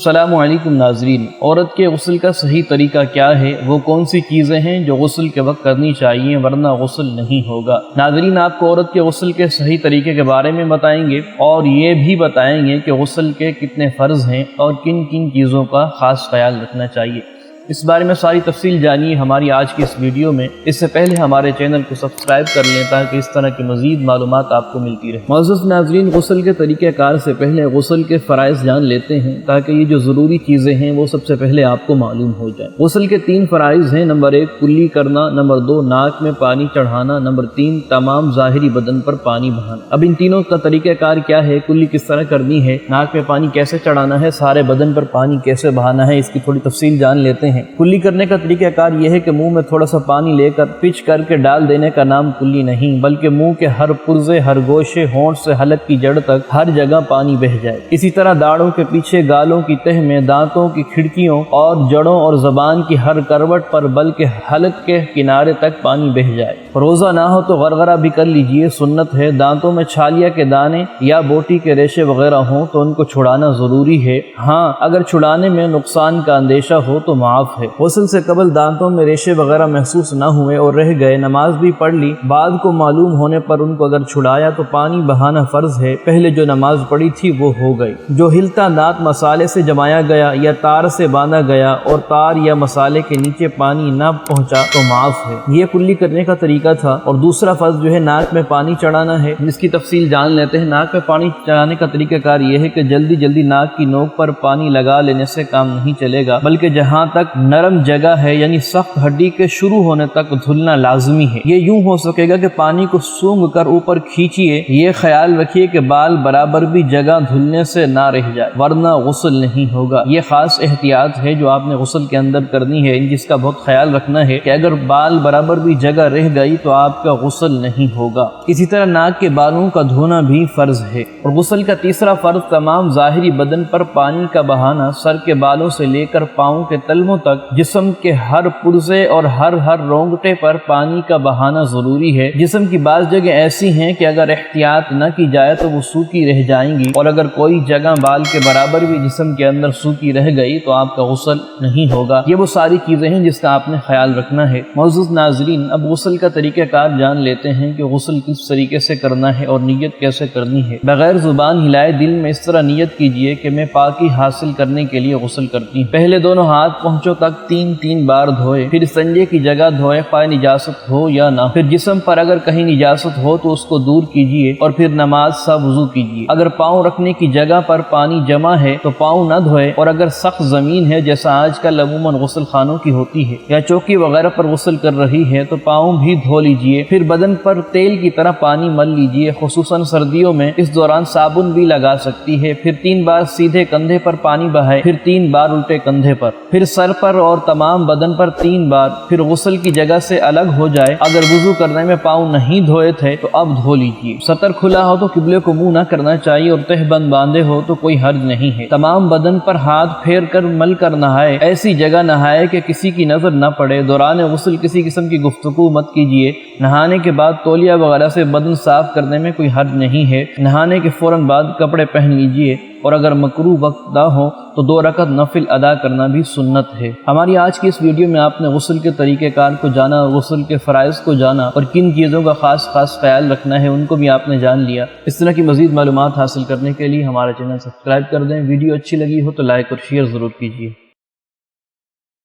السلام علیکم ناظرین، عورت کے غسل کا صحیح طریقہ کیا ہے؟ وہ کون سی چیزیں ہیں جو غسل کے وقت کرنی چاہیے ورنہ غسل نہیں ہوگا؟ ناظرین، آپ کو عورت کے غسل کے صحیح طریقے کے بارے میں بتائیں گے اور یہ بھی بتائیں گے کہ غسل کے کتنے فرض ہیں اور کن کن چیزوں کا خاص خیال رکھنا چاہیے۔ اس بارے میں ساری تفصیل جانیے ہماری آج کی اس ویڈیو میں۔ اس سے پہلے ہمارے چینل کو سبسکرائب کر لیں تاکہ اس طرح کی مزید معلومات آپ کو ملتی رہے۔ معزز ناظرین، غسل کے طریقہ کار سے پہلے غسل کے فرائض جان لیتے ہیں تاکہ یہ جو ضروری چیزیں ہیں وہ سب سے پہلے آپ کو معلوم ہو جائیں۔ غسل کے 3 فرائض ہیں۔ نمبر 1 کلی کرنا، نمبر 2 ناک میں پانی چڑھانا، نمبر 3 تمام ظاہری بدن پر پانی بہانا۔ اب ان تینوں کا طریقہ کار کیا ہے، کلی کس طرح کرنی ہے، ناک میں پانی کیسے چڑھانا ہے، سارے بدن پر پانی کیسے بہانا ہے، اس کی تھوڑی تفصیل جان لیتے ہیں۔ کلی کرنے کا طریقہ کار یہ ہے کہ منہ میں تھوڑا سا پانی لے کر پچ کر کے ڈال دینے کا نام کلی نہیں، بلکہ منہ کے ہر پرزے، ہر گوشے، ہونٹ سے حلق کی جڑ تک ہر جگہ پانی بہہ جائے۔ اسی طرح داڑھوں کے پیچھے، گالوں کی تہ میں، دانتوں کی کھڑکیوں اور جڑوں اور زبان کی ہر کروٹ پر، بلکہ حلق کے کنارے تک پانی بہہ جائے۔ روزہ نہ ہو تو غرغرہ بھی کر لیجئے، سنت ہے۔ دانتوں میں چھالیا کے دانے یا بوٹی کے ریشے وغیرہ ہوں تو ان کو چھڑانا ضروری ہے۔ ہاں، اگر چھڑانے میں نقصان کا اندیشہ ہو تو معاف ہے۔ غسل سے قبل دانتوں میں ریشے وغیرہ محسوس نہ ہوئے اور رہ گئے، نماز بھی پڑھ لی، بعد کو معلوم ہونے پر ان کو اگر چھڑایا تو پانی بہانا فرض ہے۔ پہلے جو نماز پڑھی تھی وہ ہو گئی۔ جو ہلتا دانت مسالے سے جمایا گیا یا تار سے باندھا گیا اور تار یا مسالے کے نیچے پانی نہ پہنچا تو معاف ہے۔ یہ کلی کرنے کا طریقہ تھا۔ اور دوسرا فرض جو ہے ناک میں پانی چڑھانا ہے، جس کی تفصیل جان لیتے ہیں۔ ناک میں پانی چڑھانے کا طریقہ کار یہ ہے کہ جلدی جلدی ناک کی نوک پر پانی لگا لینے سے کام نہیں چلے گا، بلکہ جہاں تک نرم جگہ ہے یعنی سخت ہڈی کے شروع ہونے تک دھلنا لازمی ہے۔ یہ یوں ہو سکے گا کہ پانی کو سونگھ کر اوپر کھینچیے۔ یہ خیال رکھیے کہ بال برابر بھی جگہ دھلنے سے نہ رہ جائے ورنہ غسل نہیں ہوگا۔ یہ خاص احتیاط ہے جو آپ نے غسل کے اندر کرنی ہے، جس کا بہت خیال رکھنا ہے کہ اگر بال برابر بھی جگہ رہ گئی تو آپ کا غسل نہیں ہوگا۔ اسی طرح ناک کے بالوں کا دھونا بھی فرض ہے۔ اور غسل کا تیسرا فرض تمام ظاہری بدن پر پانی کا بہانا، سر کے بالوں سے لے کر پاؤں کے تلووں تک جسم کے ہر پرزے اور ہر رونگٹے پر پانی کا بہانا ضروری ہے۔ جسم کی بعض جگہ ایسی ہیں کہ اگر احتیاط نہ کی جائے تو وہ سوکھی رہ جائیں گی، اور اگر کوئی جگہ بال کے برابر بھی جسم کے اندر سوکھی رہ گئی تو آپ کا غسل نہیں ہوگا۔ یہ وہ ساری چیزیں ہیں جس کا آپ نے خیال رکھنا ہے۔ معزز ناظرین، اب غسل کا طریقہ کار جان لیتے ہیں کہ غسل کس طریقے سے کرنا ہے اور نیت کیسے کرنی ہے۔ بغیر زبان ہلائے دل میں اس طرح نیت کیجئے کہ میں پاکی حاصل کرنے کے لیے غسل کرتی ہوں۔ پہلے دونوں ہاتھ پہنچوں تک 3 بار دھوئے، پھر سنجے کی جگہ دھوئے، خواہ نجاست ہو یا نہ۔ پھر جسم پر اگر کہیں نجاست ہو تو اس کو دور کیجئے اور پھر نماز سا وضو کیجئے۔ اگر پاؤں رکھنے کی جگہ پر پانی جمع ہے تو پاؤں نہ دھوئے، اور اگر سخت زمین ہے جیسا آج کل عموماً غسل خانوں کی ہوتی ہے یا چوکی وغیرہ پر غسل کر رہی ہے تو پاؤں بھی دھو لیجئے۔ پھر بدن پر تیل کی طرح پانی مل لیجئے، خصوصاً سردیوں میں اس دوران صابن بھی لگا سکتی ہے۔ پھر 3 بار سیدھے کندھے پر پانی بہائے، پھر 3 بار الٹے کندھے پر، پھر سر پر اور تمام بدن پر 3 بار، پھر غسل کی جگہ سے الگ ہو جائے۔ اگر وضو کرنے میں پاؤں نہیں دھوئے تھے تو اب دھو لیجئے۔ سطر کھلا ہو تو قبلے کو منہ نہ کرنا چاہیے اور تہ بند باندھے ہو تو کوئی حرج نہیں ہے۔ تمام بدن پر ہاتھ پھیر کر مل کر نہائے، ایسی جگہ نہائے کہ کسی کی نظر نہ پڑے۔ دوران غسل کسی قسم کی گفتگو مت کیجیے۔ نہانے کے بعد تولیہ وغیرہ سے بدن صاف کرنے میں کوئی حرج نہیں ہے۔ نہانے کے فوراً بعد کپڑے پہن لیجئے، اور اگر مکروہ وقت نہ ہو تو 2 رکعت نفل ادا کرنا بھی سنت ہے۔ ہماری آج کی اس ویڈیو میں آپ نے غسل کے طریقہ کار کو جانا، غسل کے فرائض کو جانا اور کن چیزوں کا خاص خیال رکھنا ہے ان کو بھی آپ نے جان لیا۔ اس طرح کی مزید معلومات حاصل کرنے کے لیے ہمارا چینل سبسکرائب کر دیں۔ ویڈیو اچھی لگی ہو تو لائک اور شیئر ضرور کیجیے۔